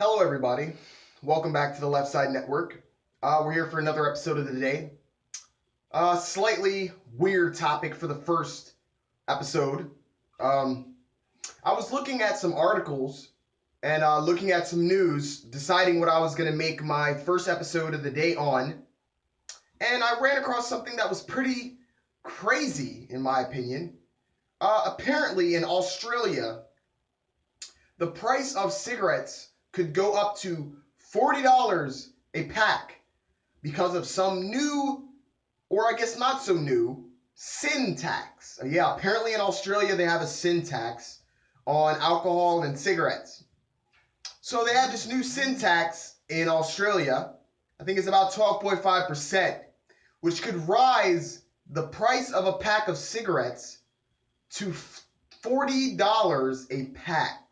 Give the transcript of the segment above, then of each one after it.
Hello, everybody. Welcome back to the Left Side Network. We're here for another episode of the day. Slightly weird topic for the first episode. Um, I was looking at some articles and looking at some news, deciding what I was going to make my first episode of the day on, and I ran across something that was pretty crazy, in my opinion. Apparently, in Australia, the price of cigarettes could go up to $40 a pack because of some new, or I guess not so new, sin tax. Yeah, apparently in Australia they have a sin tax on alcohol and cigarettes. So they have this new sin tax in Australia. I think it's about 12.5%, which could rise the price of a pack of cigarettes to $40 a pack.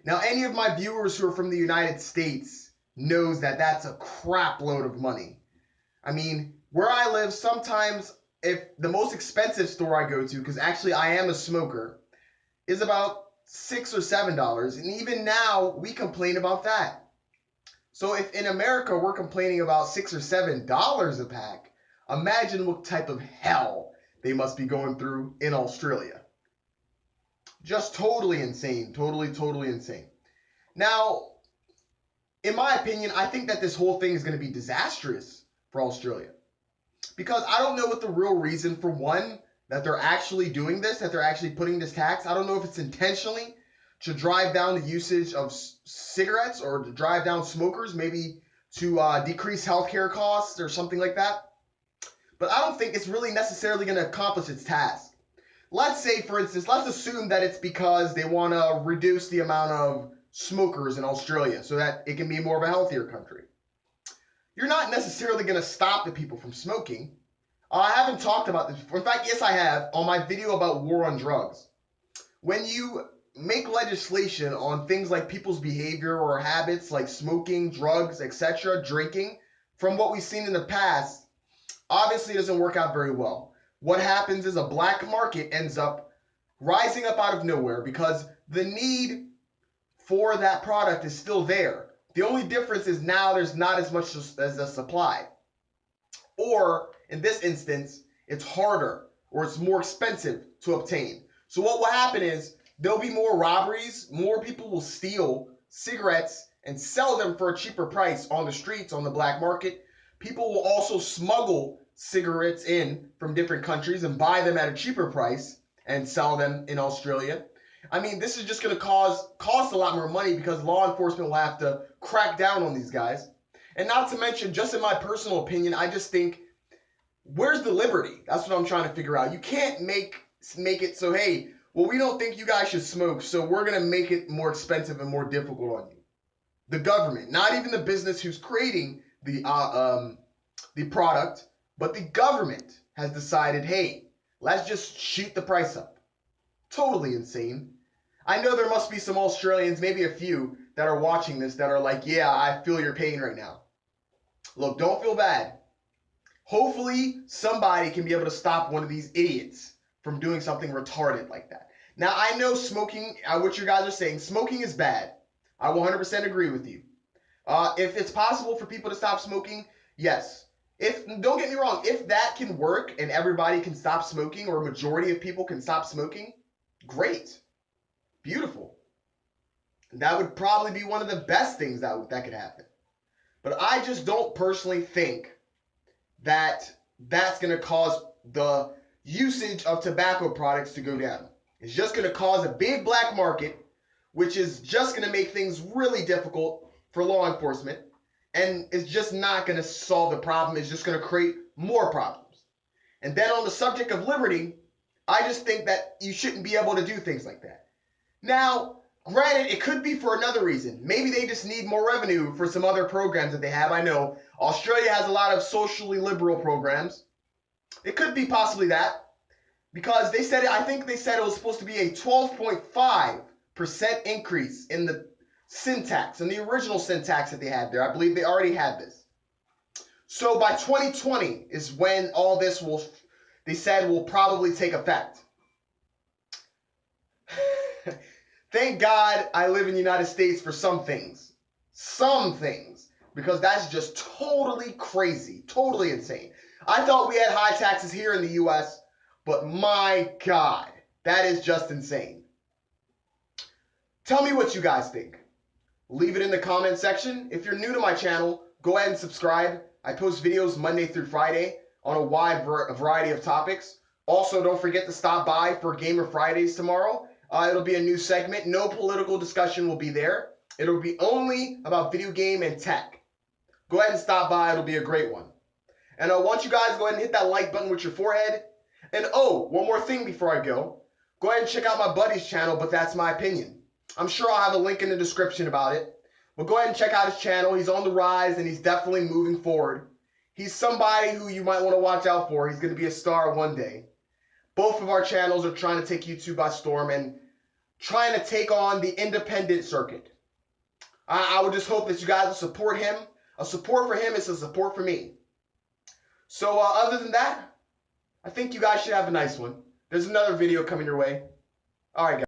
Now, any of my viewers who are from the United States knows that that's a crap load of money. I mean, where I live, sometimes if the most expensive store I go to, because actually I am a smoker, is about $6 or $7, and even now we complain about that. So if in America we're complaining about $6 or $7 a pack, imagine what type of hell they must be going through in Australia. Just totally insane, totally insane. Now, in my opinion, I think that this whole thing is going to be disastrous for Australia. Because I don't know what the real reason for one, that they're actually doing this, that they're actually putting this tax. I don't know if it's intentionally to drive down the usage of cigarettes or to drive down smokers, maybe to decrease healthcare costs or something like that. But I don't think it's really necessarily going to accomplish its task. Let's say, for instance, let's assume that it's because they want to reduce the amount of smokers in Australia so that it can be more of a healthier country. You're not necessarily going to stop the people from smoking. I haven't talked about this before. In fact, yes, I have on my video about war on drugs. When you make legislation on things like people's behavior or habits like smoking, drugs, etc., drinking, from what we've seen in the past, obviously it doesn't work out very well. What happens is a black market ends up rising up out of nowhere because the need for that product is still there. The only difference is now there's not as much as a supply. Or in this instance, it's harder or it's more expensive to obtain. So what will happen is there'll be more robberies, more people will steal cigarettes and sell them for a cheaper price on the streets, on the black market. People will also smuggle cigarettes in from different countries and buy them at a cheaper price and sell them in Australia. I mean, this is just going to cost a lot more money because law enforcement will have to crack down on these guys. And not to mention, just in my personal opinion, I just think, where's the liberty? That's what I'm trying to figure out. You can't make it so, hey, well, we don't think you guys should smoke, so we're going to make it more expensive and more difficult on you. The government, not even the business who's creating the product, but the government has decided, hey, let's just shoot the price up. Totally insane. I know there must be some Australians, maybe a few, that are watching this that are like, yeah, I feel your pain right now. Look, don't feel bad. Hopefully, somebody can be able to stop one of these idiots from doing something retarded like that. Now, I know smoking, what you guys are saying, smoking is bad. I 100% agree with you. If it's possible for people to stop smoking, yes. Don't get me wrong, if that can work and everybody can stop smoking or a majority of people can stop smoking, great. Beautiful. That would probably be one of the best things that could happen. But I just don't personally think that that's going to cause the usage of tobacco products to go down. It's just going to cause a big black market, which is just going to make things really difficult for law enforcement. And it's just not going to solve the problem. It's just going to create more problems. And then on the subject of liberty, I just think that you shouldn't be able to do things like that. Now, granted, it could be for another reason. Maybe they just need more revenue for some other programs that they have. I know Australia has a lot of socially liberal programs. It could be possibly that because they said, I think they said it was supposed to be a 12.5% increase in the sin tax, in the original sin tax that they had there. I believe they already had this. So by 2020 is when all this they said, will probably take effect. Thank God I live in the United States for some things. Some things. Because that's just totally crazy. Totally insane. I thought we had high taxes here in the US, but my God, that is just insane. Tell me what you guys think. Leave it in the comment section. If you're new to my channel, go ahead and subscribe. I post videos Monday through Friday on a wide variety of topics. Also, don't forget to stop by for Gamer Fridays tomorrow. It'll be a new segment. No political discussion will be there. It'll be only about video game and tech. Go ahead and stop by. It'll be a great one. And I want you guys to go ahead and hit that like button with your forehead. And oh, one more thing before I go. Go ahead and check out my buddy's channel, But That's My Opinion. I'm sure I'll have a link in the description about it. But go ahead and check out his channel. He's on the rise and he's definitely moving forward. He's somebody who you might want to watch out for. He's going to be a star one day. Both of our channels are trying to take YouTube by storm and trying to take on the independent circuit. I would just hope that you guys will support him. A support for him is a support for me. So other than that, I think you guys should have a nice one. There's another video coming your way. All right, guys.